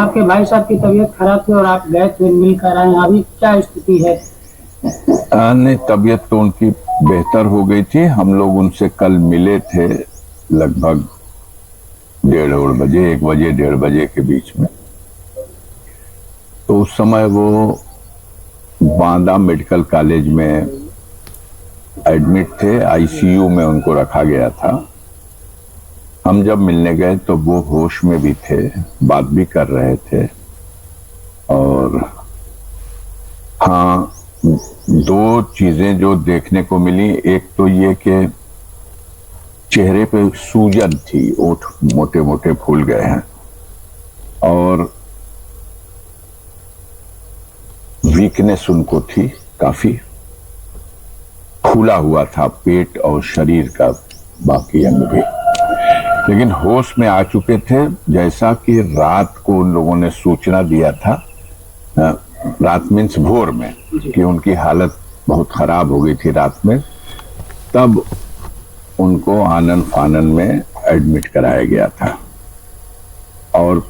आपके भाई साहब की तबीयत खराब थी और आप गए थे, मिल कर आए, अभी क्या स्थिति है? नहीं, तबीयत तो उनकी बेहतर हो गई थी। हम लोग उनसे कल मिले थे लगभग 1:30 बजे, 1 बजे 1:30 बजे के बीच में। तो उस समय वो बांदा मेडिकल कॉलेज में एडमिट थे, आईसीयू में उनको रखा गया था। हम जब मिलने गए तो वो होश में भी थे, बात भी कर रहे थे। और हाँ, दो चीजें जो देखने को मिली, एक तो ये कि चेहरे पे सूजन थी, ओठ मोटे मोटे फूल गए हैं, और वीकनेस उनको थी, काफी फूला हुआ था पेट और शरीर का बाकी अंग भी। लेकिन होश में आ चुके थे, जैसा कि रात को उन लोगों ने सूचना दिया था, रात मीन्स भोर में, कि उनकी हालत बहुत खराब हो गई थी रात में। तब उनको आनन फानन में एडमिट कराया गया था। और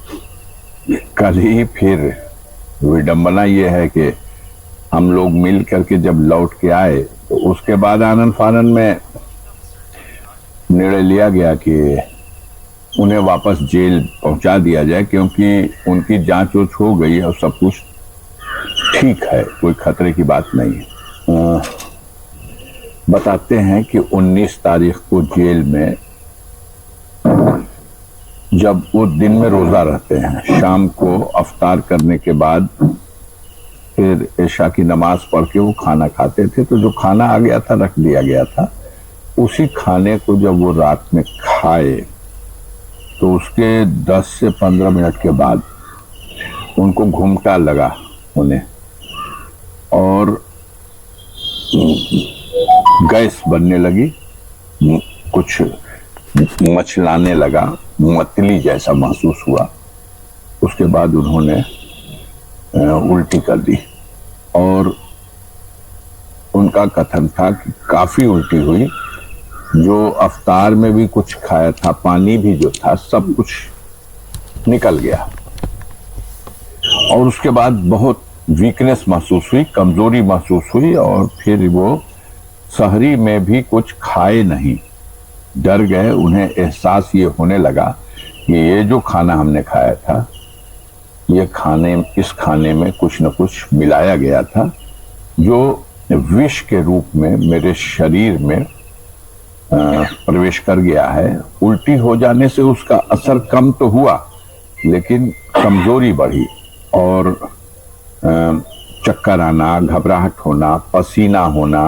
कल ही फिर विडंबना यह है कि हम लोग मिल करके जब लौट के आए तो उसके बाद आनन फानन में निर्णय लिया गया कि उन्हें वापस जेल पहुंचा दिया जाए, क्योंकि उनकी जांच वोच हो गई है और सब कुछ ठीक है, कोई खतरे की बात नहीं है। बताते हैं कि 19 तारीख को जेल में, जब वो दिन में रोजा रहते हैं, शाम को अफ्तार करने के बाद फिर ऐशा की नमाज पढ़ के वो खाना खाते थे। तो जो खाना आ गया था, रख दिया गया था, उसी खाने को जब वो रात में खाए तो उसके 10 से 15 मिनट के बाद उनको घुमटा लगा उन्हें, और गैस बनने लगी, कुछ मचलाने लगा, मतली जैसा महसूस हुआ। उसके बाद उन्होंने उल्टी कर दी, और उनका कथन था कि काफी उल्टी हुई। जो अफ्तार में भी कुछ खाया था, पानी भी जो था, सब कुछ निकल गया। और उसके बाद बहुत वीकनेस महसूस हुई, कमजोरी महसूस हुई, और फिर वो सहरी में भी कुछ खाए नहीं, डर गए। उन्हें एहसास ये होने लगा कि ये जो खाना हमने खाया था, ये इस खाने में कुछ न कुछ मिलाया गया था, जो विष के रूप में मेरे शरीर में प्रवेश कर गया है। उल्टी हो जाने से उसका असर कम तो हुआ, लेकिन कमजोरी बढ़ी, और चक्कर आना, घबराहट होना, पसीना होना,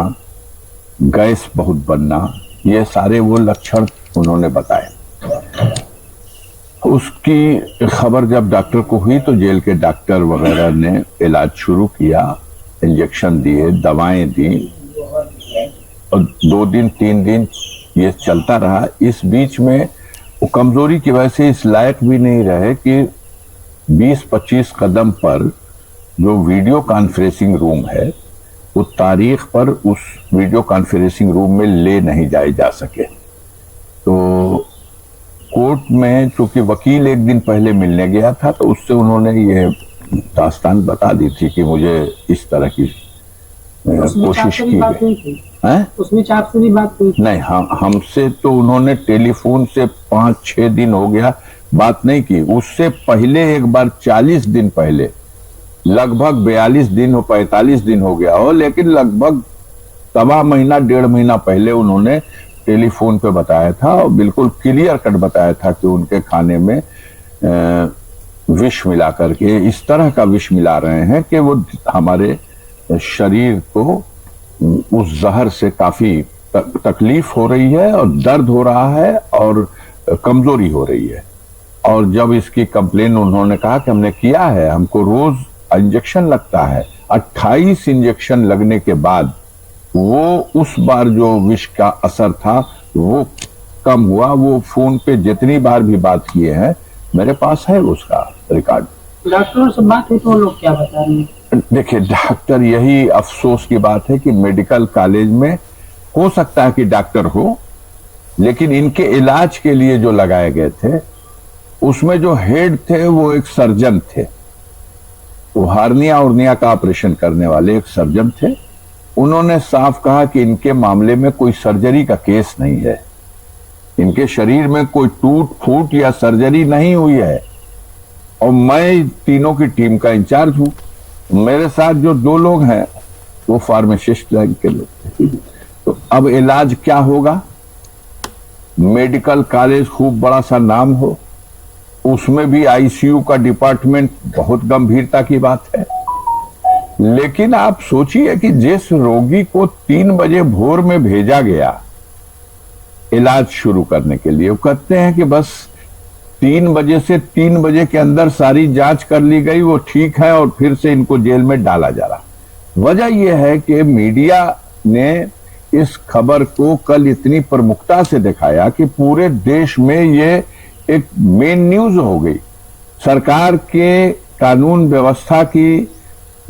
गैस बहुत बनना, ये सारे वो लक्षण उन्होंने बताए। उसकी खबर जब डॉक्टर को हुई तो जेल के डॉक्टर वगैरह ने इलाज शुरू किया, इंजेक्शन दिए, दवाएं दी, और 2 दिन 3 दिन ये चलता रहा। इस बीच में वो कमजोरी की वजह से इस लायक भी नहीं रहे कि 20-25 कदम पर जो वीडियो कॉन्फ्रेंसिंग रूम है, उस तारीख पर उस वीडियो कॉन्फ्रेंसिंग रूम में ले नहीं जाए जा सके। तो कोर्ट में चूंकि वकील एक दिन पहले मिलने गया था, तो उससे उन्होंने ये दास्तान बता दी थी कि मुझे इस तरह की कोशिश की गई है। उसमें आपसे भी बात हुई? नहीं, हमसे तो उन्होंने टेलीफोन से 5-6 दिन हो गया बात नहीं की। उससे पहले एक बार 40 दिन पहले, लगभग 42 दिन हो 45 दिन हो गया हो, लेकिन लगभग 1.25 महीना 1.5 महीना पहले उन्होंने टेलीफोन पे बताया था, और बिल्कुल क्लियर कट बताया था कि उनके खाने में विष मिला करके, इस तरह का विष मिला रहे हैं कि वो हमारे शरीर को उस जहर से काफी तकलीफ हो रही है, और दर्द हो रहा है, और कमजोरी हो रही है। और जब इसकी कंप्लेन उन्होंने कहा कि हमने किया है, हमको रोज इंजेक्शन लगता है, 28 इंजेक्शन लगने के बाद वो उस बार जो विष का असर था वो कम हुआ। वो फोन पे जितनी बार भी बात किए हैं, मेरे पास है उसका रिकॉर्ड। डॉक्टरों से बात हुई तो लोग क्या बता रहे हैं? देखिए, डॉक्टर, यही अफसोस की बात है कि मेडिकल कॉलेज में हो सकता है कि डॉक्टर हो, लेकिन इनके इलाज के लिए जो लगाए गए थे उसमें जो हेड थे वो एक सर्जन थे, वो हार्निया उर्निया का ऑपरेशन करने वाले एक सर्जन थे। उन्होंने साफ कहा कि इनके मामले में कोई सर्जरी का केस नहीं है, इनके शरीर में कोई टूट फूट या सर्जरी नहीं हुई है, और मैं तीनों की टीम का इंचार्ज हूं। मेरे साथ जो 2 लोग हैं वो फार्मासिस्ट रैंक के लोग थे। तो अब इलाज क्या होगा? मेडिकल कॉलेज खूब बड़ा सा नाम हो, उसमें भी आईसीयू का डिपार्टमेंट, बहुत गंभीरता की बात है। लेकिन आप सोचिए कि जिस रोगी को 3 बजे भोर में भेजा गया इलाज शुरू करने के लिए, वो कहते हैं कि बस 3 बजे से 3 बजे के अंदर सारी जांच कर ली गई, वो ठीक है, और फिर से इनको जेल में डाला जा रहा। वजह यह है कि मीडिया ने इस खबर को कल इतनी प्रमुखता से दिखाया कि पूरे देश में ये एक मेन न्यूज हो गई। सरकार के कानून व्यवस्था की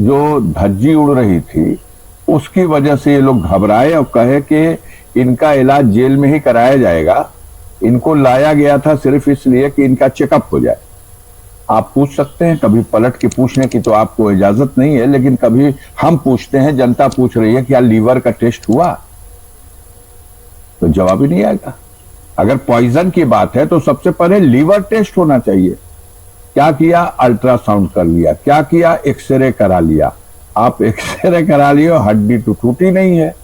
जो धज्जी उड़ रही थी, उसकी वजह से ये लोग घबराए और कहे कि इनका इलाज जेल में ही कराया जाएगा, इनको लाया गया था सिर्फ इसलिए कि इनका चेकअप हो जाए। आप पूछ सकते हैं, कभी पलट के पूछने की तो आपको इजाजत नहीं है, लेकिन कभी हम पूछते हैं, जनता पूछ रही है क्या लीवर का टेस्ट हुआ, तो जवाब ही नहीं आएगा। अगर पॉइजन की बात है तो सबसे पहले लीवर टेस्ट होना चाहिए। क्या किया? अल्ट्रासाउंड कर लिया। क्या किया? एक्सरे करा लिया। आप एक्सरे करा लिए, हड्डी तो टूटी नहीं है।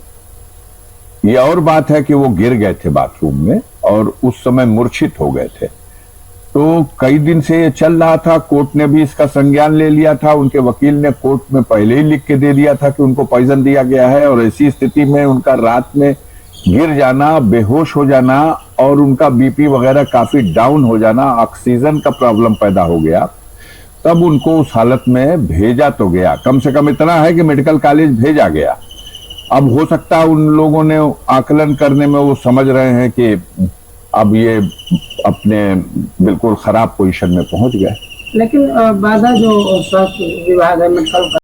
ये और बात है कि वो गिर गए थे बाथरूम में और उस समय मूर्छित हो गए थे। तो कई दिन से ये चल रहा था, कोर्ट ने भी इसका संज्ञान ले लिया था। उनके वकील ने कोर्ट में पहले ही लिख के दे दिया था कि उनको पॉइजन दिया गया है, और ऐसी स्थिति में उनका रात में गिर जाना, बेहोश हो जाना और उनका बीपी वगैरह काफी डाउन हो जाना, ऑक्सीजन का प्रॉब्लम पैदा हो गया। तब उनको उस हालत में भेजा तो गया, कम से कम इतना है कि मेडिकल कॉलेज भेजा गया। अब हो सकता है उन लोगों ने आकलन करने में वो समझ रहे हैं कि अब ये अपने बिल्कुल खराब पोजीशन में पहुंच गए। लेकिन बाधा जो स्वास्थ्य विभाग है, मेडिकल